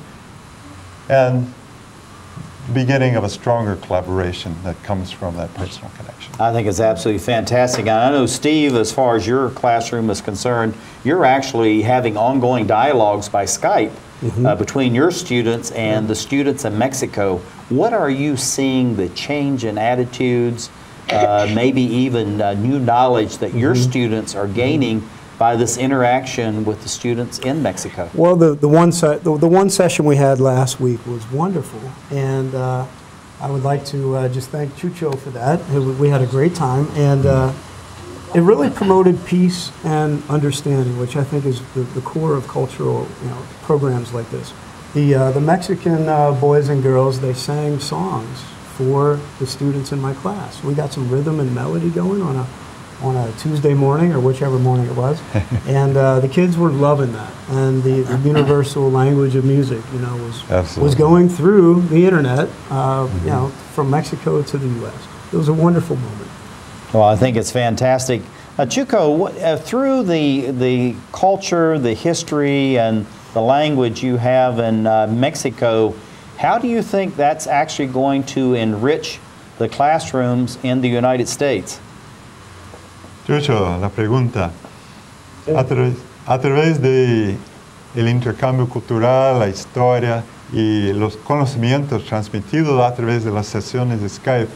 And the beginning of a stronger collaboration that comes from that personal connection. I think it's absolutely fantastic. And I know, Steve, as far as your classroom is concerned, you're actually having ongoing dialogues by Skype between your students and the students in Mexico. What are you seeing the change in attitudes maybe even new knowledge that your students are gaining by this interaction with the students in Mexico? Well, the one session we had last week was wonderful, and I would like to just thank Chucho for that. We had a great time, and it really promoted peace and understanding, which I think is the core of cultural programs like this. The Mexican boys and girls, they sang songs for the students in my class. We got some rhythm and melody going on a Tuesday morning, or whichever morning it was, and the kids were loving that. And the universal language of music, was going through the internet, from Mexico to the U.S. It was a wonderful moment. Well, I think it's fantastic. Chucho, through the culture, the history, and the language you have in Mexico, how do you think that's actually going to enrich the classrooms in the United States? Chucho, la pregunta. A través de el intercambio cultural, la historia y los conocimientos transmitidos a través de las sesiones de Skype,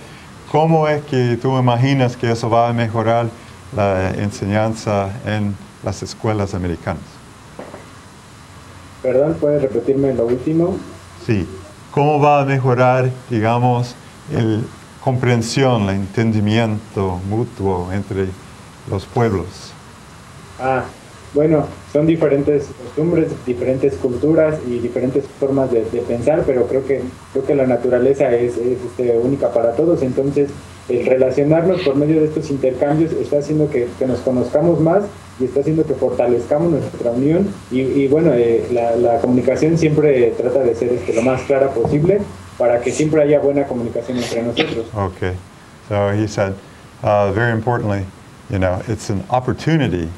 ¿cómo es que tú imaginas que eso va a mejorar la enseñanza en las escuelas americanas? Perdón, ¿puedes repetirme lo último? Sí. ¿Cómo va a mejorar, digamos, la comprensión, el entendimiento mutuo entre los pueblos? Bueno, son diferentes costumbres, diferentes culturas y diferentes formas de pensar, pero creo que la naturaleza es única para todos. Entonces, el relacionarnos por medio de estos intercambios está haciendo que nos conozcamos más y está haciendo que fortalezcamos nuestra unión. Y bueno, la comunicación siempre trata de ser lo más clara posible para que siempre haya buena comunicación entre nosotros. Okay. So he said, very importantly, it's an opportunity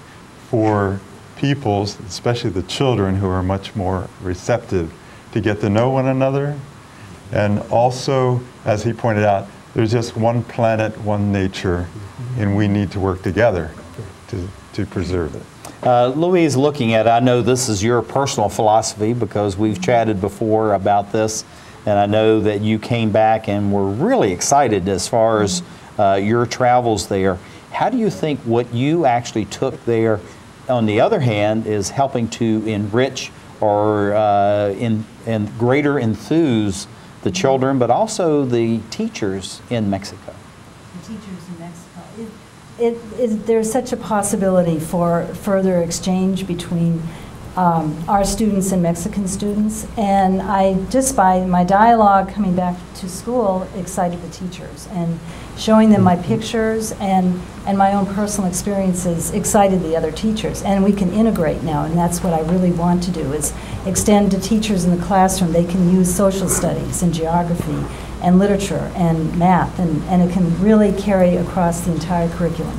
for peoples, especially the children who are much more receptive, to get to know one another. And also, as he pointed out, there's just one planet, one nature, and we need to work together to preserve it. Louise, looking at it, I know this is your personal philosophy because we've chatted before about this, and I know that you came back and were really excited as far as your travels there. How do you think what you actually took there, on the other hand, is helping to enrich or and greater enthuse the children, but also the teachers in Mexico? The teachers in Mexico. There's such a possibility for further exchange between our students and Mexican students, and I, just by my dialogue coming back to school, excited the teachers, and showing them my pictures and my own personal experiences excited the other teachers. And we can integrate now, and that's what I really want to do, is extend to teachers in the classroom. They can use social studies and geography and literature and math, and it can really carry across the entire curriculum,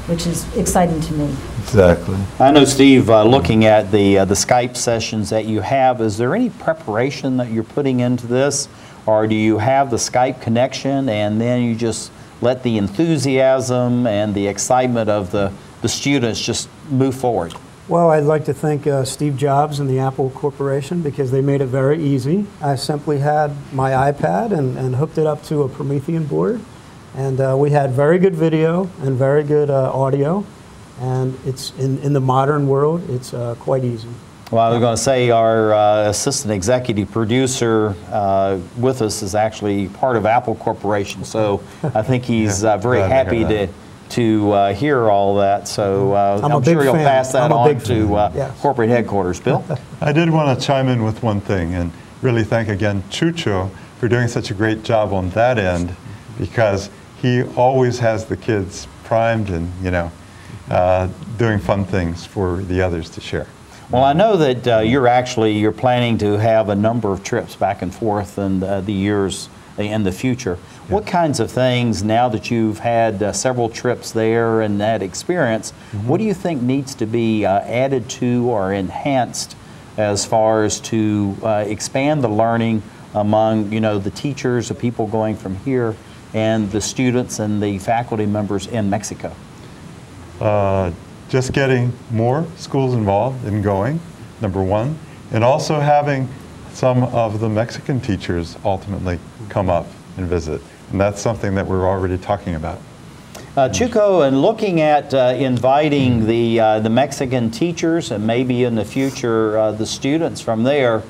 which is exciting to me. Exactly. I know, Steve, looking at the Skype sessions that you have, is there any preparation that you're putting into this? Or do you have the Skype connection and then you just let the enthusiasm and the excitement of the students just move forward? Well, I'd like to thank Steve Jobs and the Apple Corporation because they made it very easy. I simply had my iPad and hooked it up to a Promethean board. And we had very good video and very good audio. And it's in the modern world, it's quite easy. Well, I was going to say our assistant executive producer with us is actually part of Apple Corporation, so I think he's very happy to hear all that. So I'm sure he'll pass that on to corporate headquarters. Bill? I did want to chime in with one thing and really thank again Chucho for doing such a great job on that end, because he always has the kids primed and doing fun things for the others to share. Well, I know that you're planning to have a number of trips back and forth in the years in the future. Yeah. What kinds of things, now that you've had several trips there and that experience, what do you think needs to be added to or enhanced as far as to expand the learning among the teachers, the people going from here, and the students and the faculty members in Mexico? Just getting more schools involved in going, number one, and also having some of the Mexican teachers ultimately come up and visit. And that's something that we're already talking about. Chuco, and looking at inviting the Mexican teachers and maybe in the future the students from there,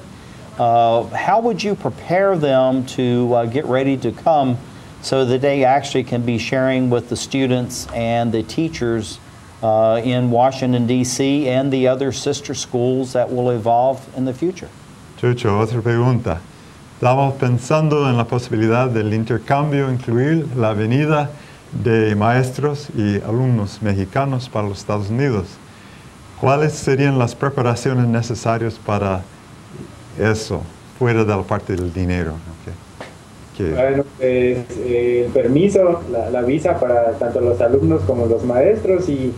how would you prepare them to get ready to come so that they actually can be sharing with the students and the teachers in Washington, D.C. and the other sister schools that will evolve in the future? Chucho, otra pregunta. Estamos pensando en la posibilidad del intercambio, incluir la venida de maestros y alumnos mexicanos para los Estados Unidos. ¿Cuáles serían las preparaciones necesarias para eso, fuera de la parte del dinero? Bueno, pues, el permiso, la visa para tanto los alumnos como los maestros y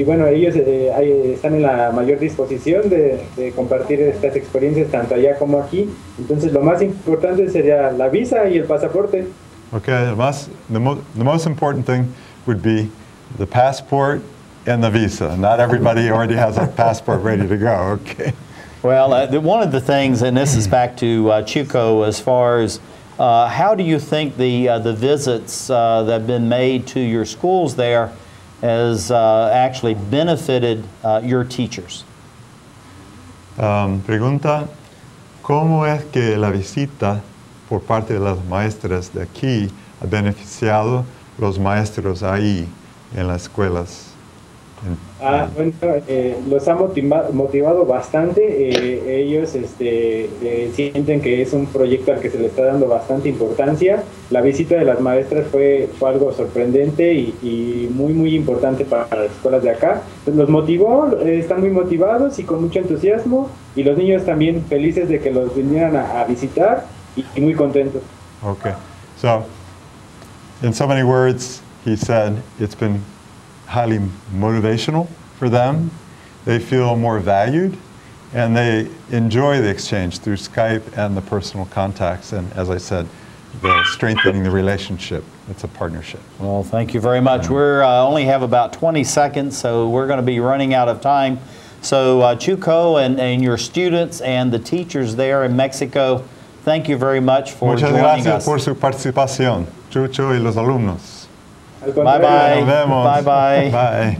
bueno, ellos están en la mayor disposición de compartir estas experiencias tanto allá como aquí. Entonces lo más importante sería la visa y el pasaporte. Okay, the most important thing would be the passport and the visa. Not everybody already has a passport ready to go, okay? Well, one of the things, and this is back to Chuco, as far as how do you think the visits that have been made to your schools there has actually benefited your teachers? Pregunta, ¿cómo es que la visita por parte de las maestras de aquí ha beneficiado los maestros ahí en las escuelas? Bueno, los ha motivado bastante. Ellos sienten que es un proyecto al que se le está dando bastante importancia. La visita de las maestras fue algo sorprendente y muy importante para las escuelas de acá. Pues los motivó, están muy motivados y con mucho entusiasmo, y los niños también felices de que los vinieran a visitar y muy contentos. Okay, so in so many words, he said it's been highly motivational for them. They feel more valued, and they enjoy the exchange through Skype and the personal contacts, and as I said, the strengthening the relationship. It's a partnership. Well, thank you very much. We're only have about 20 seconds, so we're going to be running out of time. So Chuco and your students and the teachers there in Mexico, thank you very much for Muchas joining gracias us. por su participación, Chucho y los alumnos. Bye-bye. Nos vemos. Bye-bye. Bye.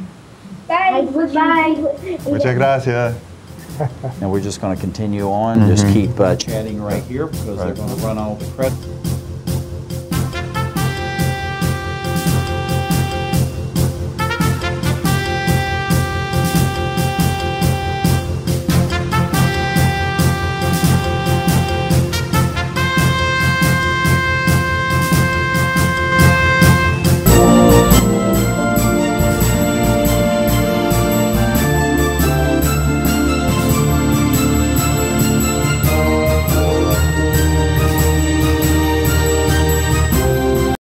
Bye. Goodbye. Muchas gracias. And we're just going to continue on. Just keep chatting right here because they're going to run all the credit.